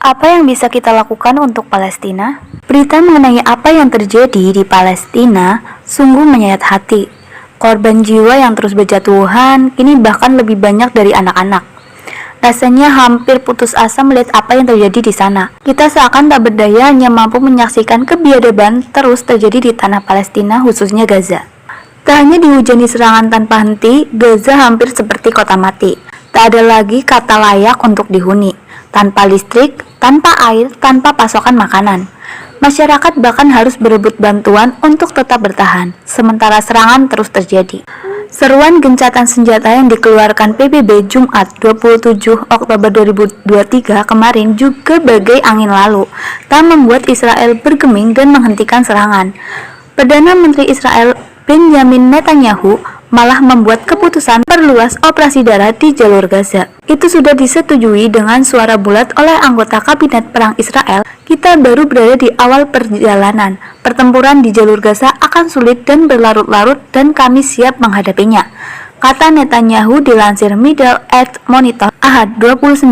Apa yang bisa kita lakukan untuk Palestina? Berita mengenai apa yang terjadi di Palestina sungguh menyayat hati. Korban jiwa yang terus berjatuhan kini bahkan lebih banyak dari anak-anak. Rasanya hampir putus asa melihat apa yang terjadi di sana. Kita seakan tak berdaya hanya mampu menyaksikan kebiadaban terus terjadi di tanah Palestina, khususnya Gaza. Tak hanya dihujani serangan tanpa henti, Gaza hampir seperti kota mati. Tak ada lagi kata layak untuk dihuni. Tanpa listrik, tanpa air, tanpa pasokan makanan. Masyarakat bahkan harus berebut bantuan untuk tetap bertahan, sementara serangan terus terjadi. Seruan gencatan senjata yang dikeluarkan PBB Jumat 27 Oktober 2023 kemarin juga bagai angin lalu, tak membuat Israel bergeming dan menghentikan serangan. Perdana Menteri Israel Benjamin Netanyahu malah membuat keputusan perluas operasi darat di jalur Gaza. Itu sudah disetujui dengan suara bulat oleh anggota Kabinet Perang Israel. Kita baru berada di awal perjalanan. Pertempuran di jalur Gaza akan sulit dan berlarut-larut dan kami siap menghadapinya, kata Netanyahu dilansir Middle East Monitor Ahad 29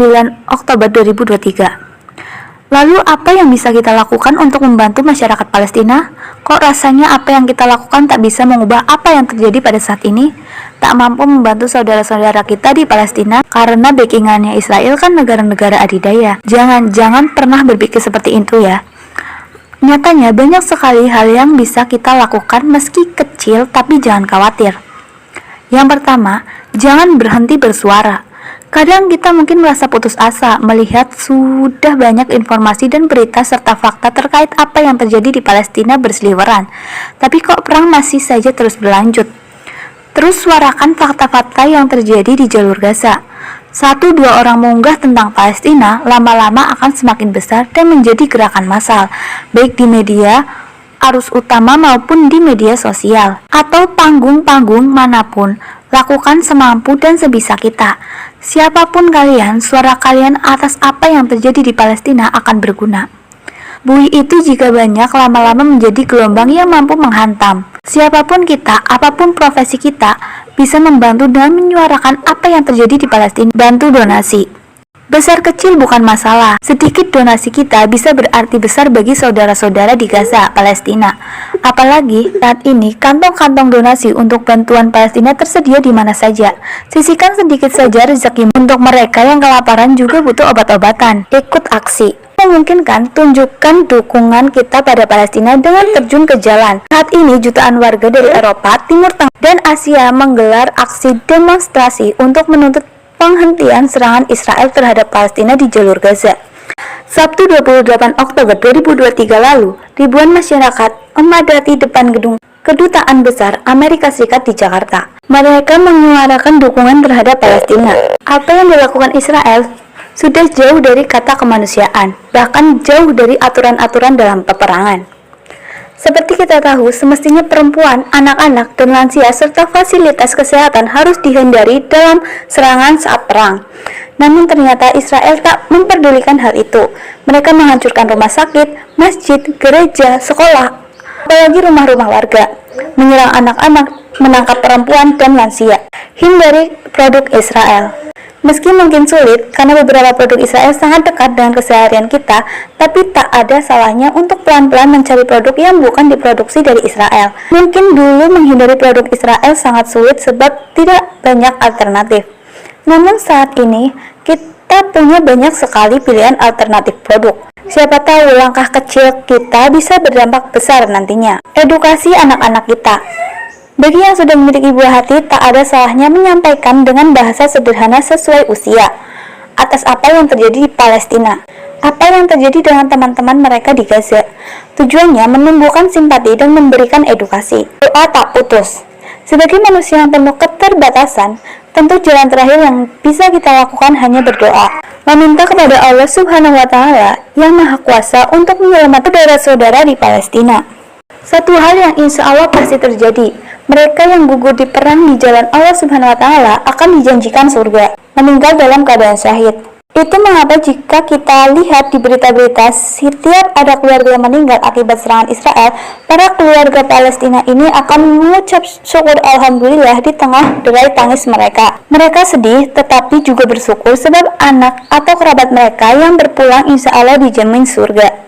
Oktober 2023. Lalu apa yang bisa kita lakukan untuk membantu masyarakat Palestina? Kok rasanya apa yang kita lakukan tak bisa mengubah apa yang terjadi pada saat ini? Tak mampu membantu saudara-saudara kita di Palestina karena backingannya Israel kan negara-negara adidaya. Jangan pernah berpikir seperti itu ya. Nyatanya banyak sekali hal yang bisa kita lakukan meski kecil, tapi jangan khawatir. Yang pertama, jangan berhenti bersuara. Kadang kita mungkin merasa putus asa melihat sudah banyak informasi dan berita serta fakta terkait apa yang terjadi di Palestina berseliweran. Tapi kok perang masih saja terus berlanjut? Terus suarakan fakta-fakta yang terjadi di jalur Gaza. 1-2 orang mengunggah tentang Palestina lama-lama akan semakin besar dan menjadi gerakan massal, baik di media arus utama maupun di media sosial atau panggung-panggung manapun. Lakukan semampu dan sebisa kita. Siapapun kalian, suara kalian atas apa yang terjadi di Palestina akan berguna. Bui itu jika banyak lama-lama menjadi gelombang yang mampu menghantam. Siapapun kita, apapun profesi kita, bisa membantu dengan menyuarakan apa yang terjadi di Palestina. Bantu donasi. Besar kecil bukan masalah. Sedikit donasi kita bisa berarti besar bagi saudara-saudara di Gaza, Palestina. Apalagi saat ini kantong-kantong donasi untuk bantuan Palestina tersedia di mana saja. Sisihkan sedikit saja rezeki untuk mereka yang kelaparan juga butuh obat-obatan. Ikut aksi. Memungkinkan tunjukkan dukungan kita pada Palestina dengan terjun ke jalan. Saat ini jutaan warga dari Eropa, Timur Tengah, dan Asia menggelar aksi demonstrasi untuk menuntut penghentian serangan Israel terhadap Palestina di jalur Gaza. Sabtu 28 Oktober 2023 lalu, ribuan masyarakat memadati depan gedung Kedutaan Besar Amerika Serikat di Jakarta. Mereka menyuarakan dukungan terhadap Palestina. Apa yang dilakukan Israel sudah jauh dari kata kemanusiaan, bahkan jauh dari aturan-aturan dalam peperangan. Seperti kita tahu, semestinya perempuan, anak-anak, dan lansia serta fasilitas kesehatan harus dihindari dalam serangan saat perang. Namun ternyata Israel tak memperdulikan hal itu. Mereka menghancurkan rumah sakit, masjid, gereja, sekolah, apalagi rumah-rumah warga, menyerang anak-anak, menangkap perempuan dan lansia. Hindari produk Israel. Meski mungkin sulit, karena beberapa produk Israel sangat dekat dengan keseharian kita, tapi tak ada salahnya untuk pelan-pelan mencari produk yang bukan diproduksi dari Israel. Mungkin dulu menghindari produk Israel sangat sulit sebab tidak banyak alternatif. Namun saat ini, kita punya banyak sekali pilihan alternatif produk. Siapa tahu langkah kecil kita bisa berdampak besar nantinya. Edukasi anak-anak kita. Bagi yang sudah memiliki buah hati, tak ada salahnya menyampaikan dengan bahasa sederhana sesuai usia atas apa yang terjadi di Palestina, apa yang terjadi dengan teman-teman mereka di Gaza. Tujuannya menumbuhkan simpati dan memberikan edukasi. Doa tak putus. Sebagai manusia yang penuh keterbatasan, tentu jalan terakhir yang bisa kita lakukan hanya berdoa, meminta kepada Allah Subhanahu wa Ta'ala yang Maha Kuasa untuk menyelamatkan saudara-saudara di Palestina. Satu hal yang insya Allah pasti terjadi, mereka yang gugur di perang di jalan Allah Subhanahu wa Ta'ala akan dijanjikan surga, meninggal dalam keadaan syahid. Itu mengapa jika kita lihat di berita-berita setiap ada keluarga yang meninggal akibat serangan Israel, para keluarga Palestina ini akan mengucap syukur alhamdulillah di tengah derai tangis mereka. Mereka sedih tetapi juga bersyukur sebab anak atau kerabat mereka yang berpulang insya Allah dijamin surga.